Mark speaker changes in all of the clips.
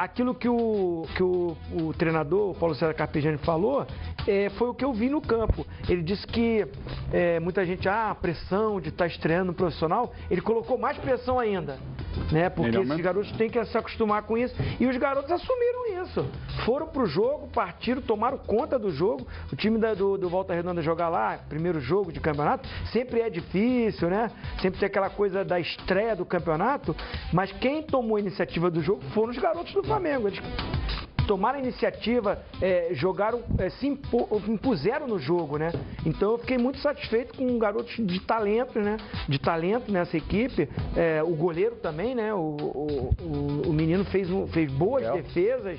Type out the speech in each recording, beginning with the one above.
Speaker 1: aquilo que o treinador, o Paulo César Carpegiani, falou, foi o que eu vi no campo. Ele disse que muita gente, a pressão de estar estreando no profissional, ele colocou mais pressão ainda, né? Porque esses garotos têm que se acostumar com isso. E os garotos assumiram isso. Foram pro jogo, partiram, tomaram conta do jogo. O time do Volta Redonda jogar lá, primeiro jogo de campeonato, sempre é difícil, né? Sempre tem aquela coisa da estreia do campeonato, mas quem tomou a iniciativa do jogo foram os garotos do Flamengo. Eles tomaram a iniciativa, jogaram, se impuseram no jogo, né? Então eu fiquei muito satisfeito com garotos de talento, né? De talento nessa equipe. O goleiro também, né? O menino fez boas defesas.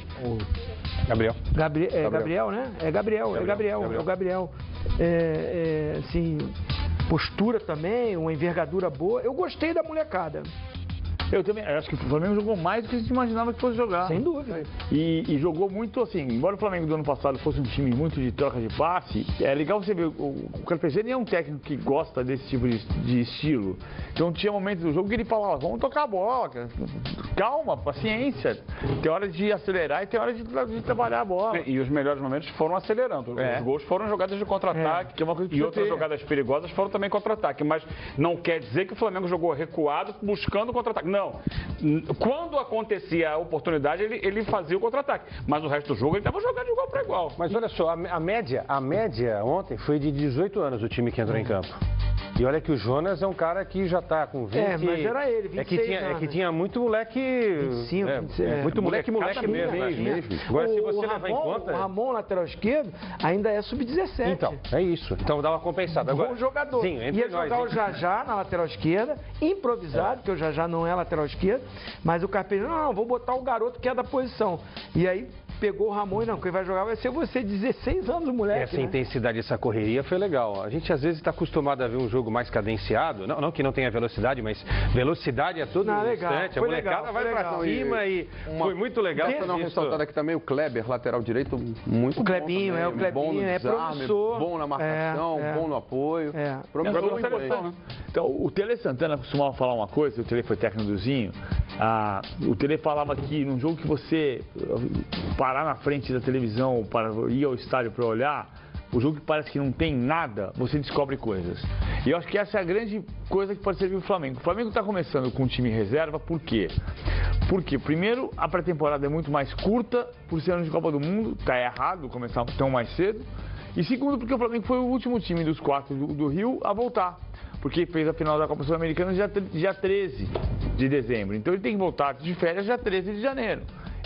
Speaker 2: Gabriel,
Speaker 1: né? É Gabriel. Assim, postura também, uma envergadura boa. Eu gostei da molecada.
Speaker 3: Eu também acho que o Flamengo jogou mais do que a gente imaginava que fosse jogar.
Speaker 1: Sem dúvida.
Speaker 3: E jogou muito assim, embora o Flamengo do ano passado fosse um time muito de troca de passe, é legal você ver, o Carpegiani é um técnico que gosta desse tipo de estilo. Então tinha momentos do jogo que ele falava, vamos tocar a bola, calma, paciência. Tem hora de acelerar e tem hora de trabalhar a bola.
Speaker 2: E os melhores momentos foram acelerando. Os gols foram jogadas de contra-ataque, que é uma coisa que e outras jogadas perigosas foram também contra-ataque. Mas não quer dizer que o Flamengo jogou recuado buscando contra-ataque. Não. Quando acontecia a oportunidade, ele fazia o contra-ataque. Mas o resto do jogo ele estava jogando de igual para igual.
Speaker 4: Mas olha só, a média ontem foi de 18 anos o time que entrou em campo. E olha que o Jonas é um cara que já está com 20...
Speaker 1: mas era ele, 26 anos.
Speaker 4: É que tinha muito moleque...
Speaker 1: 25, 26.
Speaker 4: Muito moleque mesmo. Agora, se você levar em conta...
Speaker 1: O Ramon, lateral esquerdo, ainda é sub-17.
Speaker 4: Então, é isso. Então dá uma compensada. Agora,
Speaker 1: bom jogador.
Speaker 4: Sim,
Speaker 1: ia jogar o Jajá na lateral esquerda, improvisado, porque o Jajá não é lateral esquerdo, mas o Carpegiani, não, vou botar o garoto que é da posição. E aí... pegou o Ramon e não, quem vai jogar vai ser você, 16 anos, moleque.
Speaker 4: Essa intensidade, essa correria foi legal. A gente às vezes está acostumado a ver um jogo mais cadenciado, não que não tenha velocidade, mas velocidade a todo instante. A molecada vai pra cima e foi muito legal.
Speaker 5: Só não ressaltar aqui também o Kleber, lateral direito, muito bom.
Speaker 1: O Clebinho,
Speaker 5: também,
Speaker 1: o Clebinho,
Speaker 5: bom no desarme,
Speaker 1: promissor.
Speaker 5: bom na marcação, bom no apoio. Promissor muito bem.
Speaker 3: Né? Então, o Tele Santana costumava falar uma coisa, o Tele foi técnico do Zinho, o Tele falava que num jogo que você parar na frente da televisão, para ir ao estádio para olhar, o jogo que parece que não tem nada, você descobre coisas. E eu acho que essa é a grande coisa que pode servir o Flamengo. O Flamengo está começando com um time reserva, por quê? Porque, primeiro, a pré-temporada é muito mais curta, por ser ano de Copa do Mundo, está errado começar tão mais cedo. E segundo, porque o Flamengo foi o último time dos 4 do Rio a voltar. Porque fez a final da Copa Sul-Americana dia 13 de dezembro. Então ele tem que voltar de férias dia 13 de janeiro.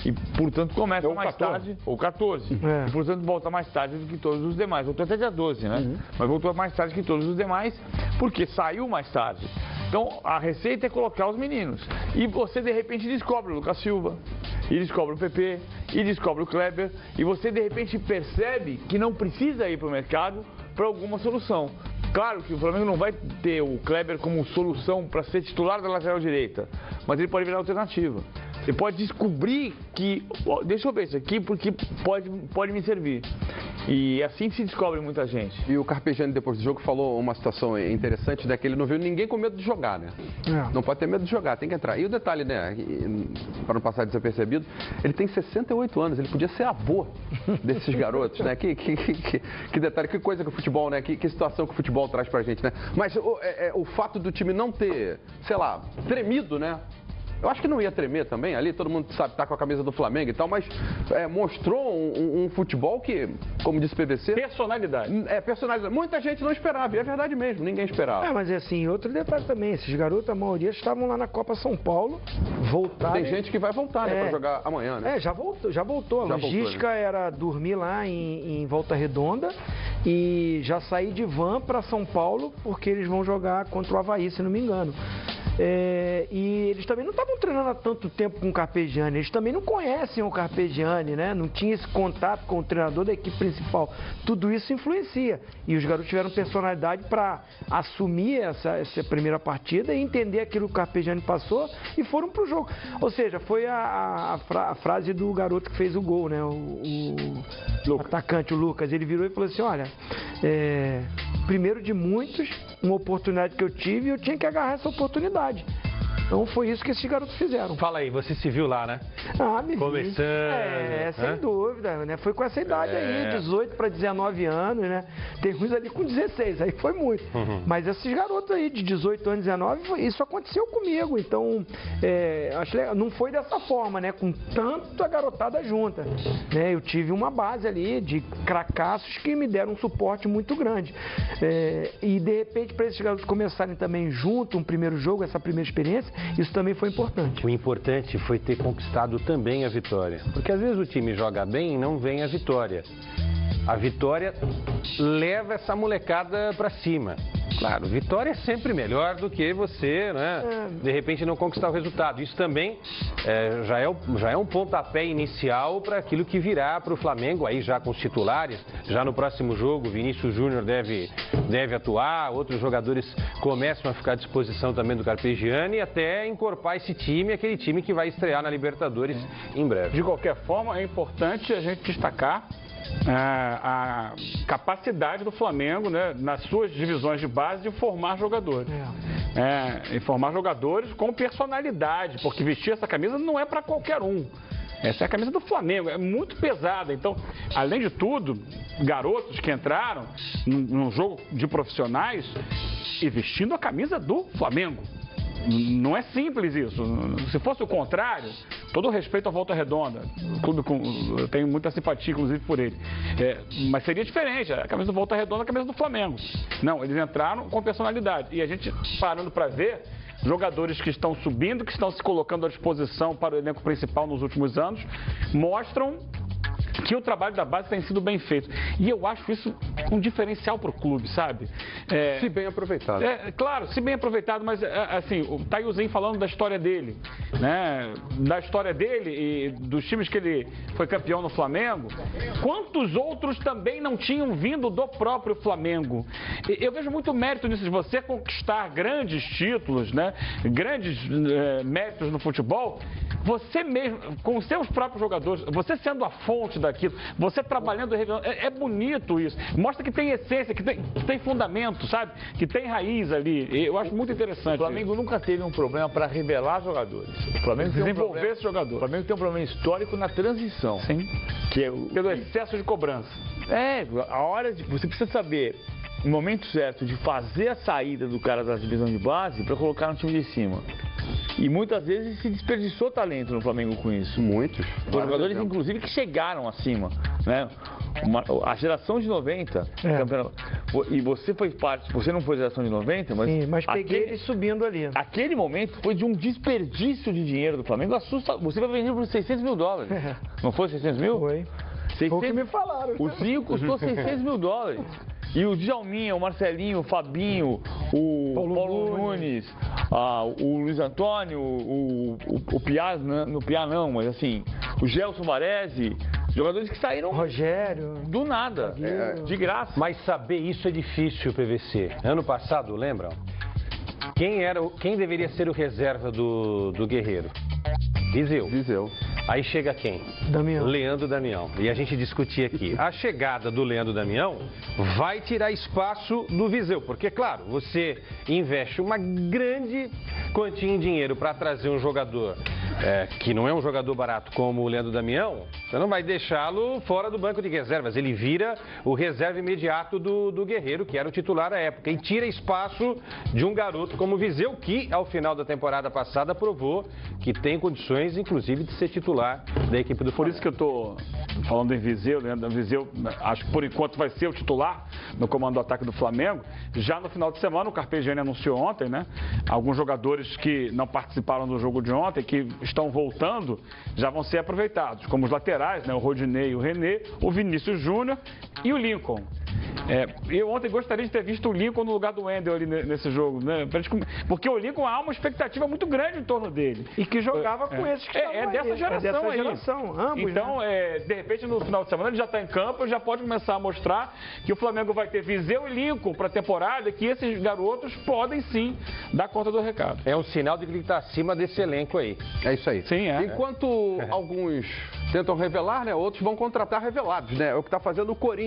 Speaker 3: E, portanto, começa mais tarde, ou 14. E, portanto, volta mais tarde do que todos os demais. Voltou até dia 12, né? Mas voltou mais tarde que todos os demais, porque saiu mais tarde. Então, a receita é colocar os meninos. E você, de repente, descobre o Lucas Silva, e descobre o PP, e descobre o Kleber, e você, de repente, percebe que não precisa ir para o mercado para alguma solução. Claro que o Flamengo não vai ter o Kleber como solução para ser titular da lateral direita, mas ele pode virar alternativa. Você pode descobrir que, deixa eu ver isso aqui, porque pode me servir. E assim se descobre muita gente.
Speaker 5: E o Carpegiani, depois do jogo, falou uma situação interessante, né? Que ele não viu ninguém com medo de jogar, né? Não pode ter medo de jogar, tem que entrar. E o detalhe, né? Para não passar desapercebido, ele tem 68 anos, ele podia ser avô desses garotos, né? Que detalhe, que coisa que o futebol, né? Que situação que o futebol traz pra gente, né? Mas o fato do time não ter, sei lá, tremido, né? Eu acho que não ia tremer também ali, todo mundo sabe, tá com a camisa do Flamengo e tal, mas mostrou um futebol que, como disse o PVC...
Speaker 2: Personalidade.
Speaker 5: Personalidade. Muita gente não esperava, e é verdade mesmo, ninguém esperava.
Speaker 1: Mas assim, outro detalhe também, esses garotos, a maioria estavam lá na Copa São Paulo, voltaram...
Speaker 5: Tem gente que vai voltar, né, pra jogar amanhã, né?
Speaker 1: Já voltou. A logística era dormir lá em Volta Redonda e já sair de van para São Paulo, porque eles vão jogar contra o Avaí, se não me engano. E eles também não estavam treinando há tanto tempo com o Carpegiani, eles também não conhecem o Carpegiani, né? Não tinha esse contato com o treinador da equipe principal. Tudo isso influencia. E os garotos tiveram personalidade para assumir essa primeira partida e entender aquilo que o Carpegiani passou e foram para o jogo. Ou seja, foi a frase do garoto que fez o gol, né? O atacante, o Lucas. Ele virou e falou assim, olha, primeiro de muitos, uma oportunidade que eu tive, eu tinha que agarrar essa oportunidade. Então foi isso que esses garotos fizeram.
Speaker 4: Fala aí, você se viu lá, né?
Speaker 1: Me
Speaker 4: começando.
Speaker 1: Sem dúvida, né? Foi com essa idade aí, 18 para 19 anos, né? Tem uns ali com 16, aí foi muito. Mas esses garotos aí de 18 anos, 19, isso aconteceu comigo. Então, acho legal. Não foi dessa forma, né? Com tanta garotada junta. Né? Eu tive uma base ali de cracassos que me deram um suporte muito grande. E de repente, para esses garotos começarem também junto, um primeiro jogo, essa primeira experiência, isso também foi importante.
Speaker 4: O importante foi ter conquistado também a vitória. Porque às vezes o time joga bem e não vem a vitória. A vitória leva essa molecada para cima. Claro, vitória é sempre melhor do que você, né, de repente não conquistar o resultado. Isso também já é um pontapé inicial para aquilo que virá para o Flamengo, aí já com os titulares. Já no próximo jogo, Vinícius Júnior deve atuar, outros jogadores começam a ficar à disposição também do Carpegiani, até encorpar esse time, aquele time que vai estrear na Libertadores em breve.
Speaker 2: De qualquer forma, é importante a gente destacar a capacidade do Flamengo, né, nas suas divisões de base, de formar jogadores. E formar jogadores com personalidade, porque vestir essa camisa não é para qualquer um. Essa é a camisa do Flamengo, é muito pesada. Então, além de tudo, garotos que entraram num jogo de profissionais e vestindo a camisa do Flamengo. Não é simples isso. Se fosse o contrário, todo o respeito à Volta Redonda, o clube eu tenho muita simpatia, inclusive, por ele. Mas seria diferente, a camisa do Volta Redonda é a camisa do Flamengo. Não, eles entraram com personalidade. E a gente, parando para ver, jogadores que estão subindo, que estão se colocando à disposição para o elenco principal nos últimos anos, mostram que o trabalho da base tem sido bem feito. E eu acho isso um diferencial para o clube, sabe?
Speaker 5: Se bem aproveitado.
Speaker 2: Claro, se bem aproveitado, mas assim, o Taiozinho falando da história dele, né? Da história dele e dos times que ele foi campeão no Flamengo, quantos outros também não tinham vindo do próprio Flamengo? Eu vejo muito mérito nisso, de você conquistar grandes títulos, né? Grandes méritos no futebol, você mesmo, com os seus próprios jogadores, você sendo a fonte daquilo, você trabalhando, é bonito isso. Mostra que tem essência, que tem fundamento, sabe? Que tem raiz ali. Eu acho muito interessante.
Speaker 3: O Flamengo nunca teve um problema para revelar jogadores. O Flamengo
Speaker 2: desenvolver esse jogador.
Speaker 3: O Flamengo tem um problema histórico na transição.
Speaker 2: Sim.
Speaker 3: Que é
Speaker 2: pelo excesso de cobrança.
Speaker 3: A hora de... Você precisa saber o momento certo de fazer a saída do cara da divisão de base para colocar no time de cima. E muitas vezes se desperdiçou talento no Flamengo com isso.
Speaker 5: Muitos.
Speaker 3: Jogadores, inclusive, que chegaram acima, né? A geração de 90, e você foi parte, você não foi geração de 90, mas...
Speaker 1: Sim, mas peguei ele subindo ali.
Speaker 3: Aquele momento foi de um desperdício de dinheiro do Flamengo assustador. Você vai vender por 600 mil dólares. Não foi 600 mil?
Speaker 1: Foi.
Speaker 3: 600...
Speaker 1: Foi o que me falaram.
Speaker 3: O Zinho custou 600 mil dólares. E o Djalminha, o Marcelinho, o Fabinho, o Paulo Nunes, o Luiz Antônio, o Piaz, no Piaz não, mas assim, o Gelson Varese, jogadores que saíram
Speaker 1: Rogério,
Speaker 3: do nada, de graça.
Speaker 4: Mas saber isso é difícil, PVC. Ano passado, lembram? Quem deveria ser o reserva do Guerreiro? Viseu. Aí chega quem?
Speaker 1: Damião.
Speaker 4: Leandro Damião. E a gente discutia aqui. A chegada do Leandro Damião vai tirar espaço do Viseu. Porque, claro, você investe uma grande quantia em dinheiro para trazer um jogador que não é um jogador barato como o Leandro Damião, você não vai deixá-lo fora do banco de reservas. Ele vira o reserva imediato do Guerreiro, que era o titular à época. E tira espaço de um garoto como o Viseu, que ao final da temporada passada provou que tem condições, inclusive, de ser titular da equipe do Flamengo.
Speaker 2: Por isso que eu estou falando em Viseu, Leandro. Viseu, acho que por enquanto vai ser o titular no comando do ataque do Flamengo. Já no final de semana, o Carpegiani anunciou ontem, né? Alguns jogadores que não participaram do jogo de ontem, que estão voltando, já vão ser aproveitados, como os laterais, né? O Rodinei e o René, o Vinícius Júnior e o Lincoln. Eu ontem gostaria de ter visto o Lincoln no lugar do Wendel ali nesse jogo, né? Porque o Lincoln há uma expectativa muito grande em torno dele.
Speaker 1: E que jogava com esses que estavam
Speaker 2: dessa geração aí.
Speaker 1: Ambos,
Speaker 2: então,
Speaker 1: né?
Speaker 2: De repente, no final de semana, ele já está em campo, já pode começar a mostrar que o Flamengo vai ter Viseu e Lincoln para a temporada, que esses garotos podem sim dar conta do recado.
Speaker 4: É um sinal de que ele está acima desse elenco aí.
Speaker 5: É isso aí.
Speaker 2: Sim,
Speaker 5: Enquanto alguns tentam revelar, né, outros vão contratar revelados, né? É o que está fazendo o Corinthians.